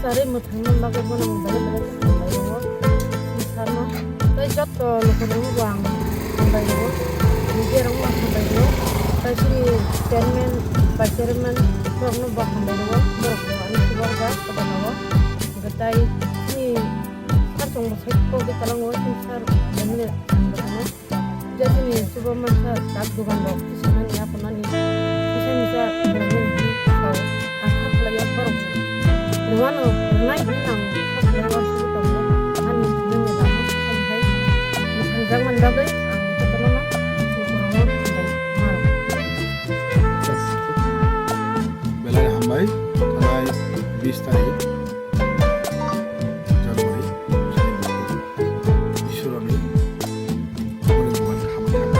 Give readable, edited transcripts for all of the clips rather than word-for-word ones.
Sari muthangna bagai bona bale bale sarno tai jotto lokorong wang sampai lo nije rong wang sampai lo tai sini chairman rongno bak sampai lo borok ani subang ga kabanawa gatai ni sartong sekko ke kalango tin sar benle angana jadi ni subang masa tak dugan lo kisanan ya penani bisa bermain kau asal layar borok Luano, naik bintang, pas lewat situ kamu, kan ini dalam sampai jangan bagai, ketemu nak, kurangnya dan malu. Belai hambai, tanai 20 tarik, Januari, Isurani, orang bukan hambai,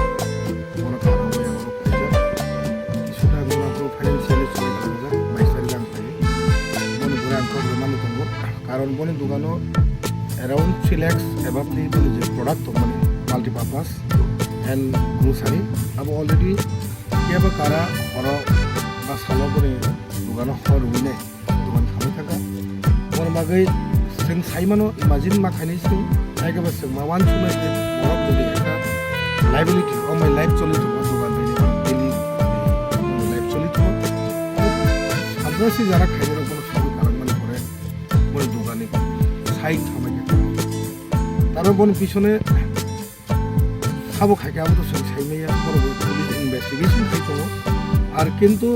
orang orang yang orang kerja, sudah guna pro financial sudah kerja, maisari yang kaya. Karon boni dugano around 3 lakhs above the product of money multi-purpose and grocery abo already kiaba kara oro ba salo boni dugano hor wine dugan khami thaka mon bagai sing saimano imagine ma khani sing aiga ba sing ma wan chuma ke borok duli eta liability of my life choli to dugan daily life choli to adrasi jara khaira kono দোকানে side থামাইকে তারপর বন পিছনে খাবো খাইকে আবার তো সাইমাইয়া বড় police investigation খাইতো আর কিন্তু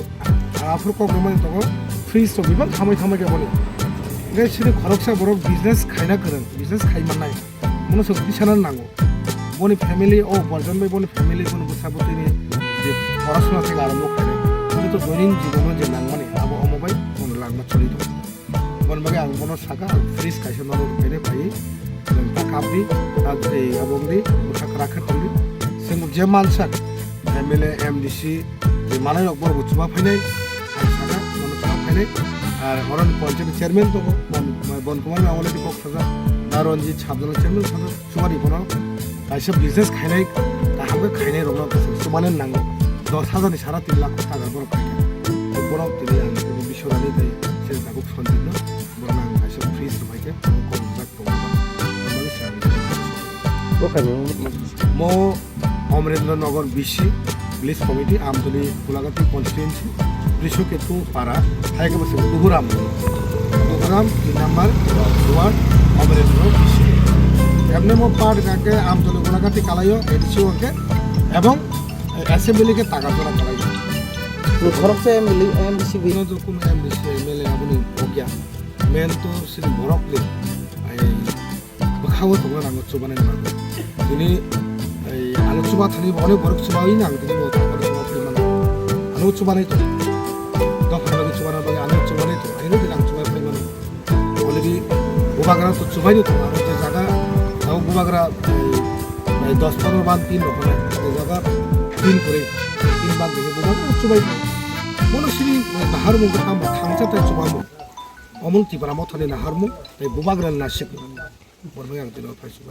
আফর কগ্রমানি তো ফ্রিজ তো বিমান থামাইকে বলে গাই সিনে খরকসা বড় বিজনেস খাইনা করেন বিজনেস খাইমান নাই মনে সব বিছানার নাঙ্গো বনি ফ্যামিলি ও বর্জন ভাই বনি ফ্যামিলি কোন বসাবতে নিয়ে যে পড়াশোনা থেকে আরম্ভ করে কিন্তু দৈনিক জীবনে যে নাঙ্গমানি আবো অমবাই কোন লাগমা চলিত Bon bagi ang bono saka freeze kaisa noro pere pai takabi tadre abongdi musak rakha tuli senguk je mansak MLA MDC je manai okbor buchuma phainai saka mono chuma phainai ar horon panchayat chairman to bon kumar na already kok saja daronji chhabjala chairman saja sumari bono kaisa business khainai hamga khainai rona sumane nango 10,000 ni sara 3 lakh taka bor pai bono tili ang bishorani dai sel takuk sondino Mo Omrendra Bishi Police Committee Amtoli Kulagati Constituency Prishoketu Para Haike Basi Duguram number 1 Omrendra Bishi Emne mo part kake Amtoli Kulagati Kalayo Edisi oke Ebong Assembly ke Tagatora Kalayo Khorok se MDC bino to kun MDC MLA abuni ogya men to sini borok le ai bakhawo to na ngo chubane na ini ai alu chuba thani bone borok chuba oi na ngini mo ta ko mana alu chubane to to phara chuba na bagi alu chubane to ai no dilang chuba pai mana already bubagra to chubai to aro te jaga au bubagra ai 10-15 ban 3 hone te jaga 3 kore 3 ban dekhe bubagra chubai Mono sini bahar mo kam thangcha ta chuba mo omul tibara mo thani na harmu ei bubagran na sik borba yang tino phai chuba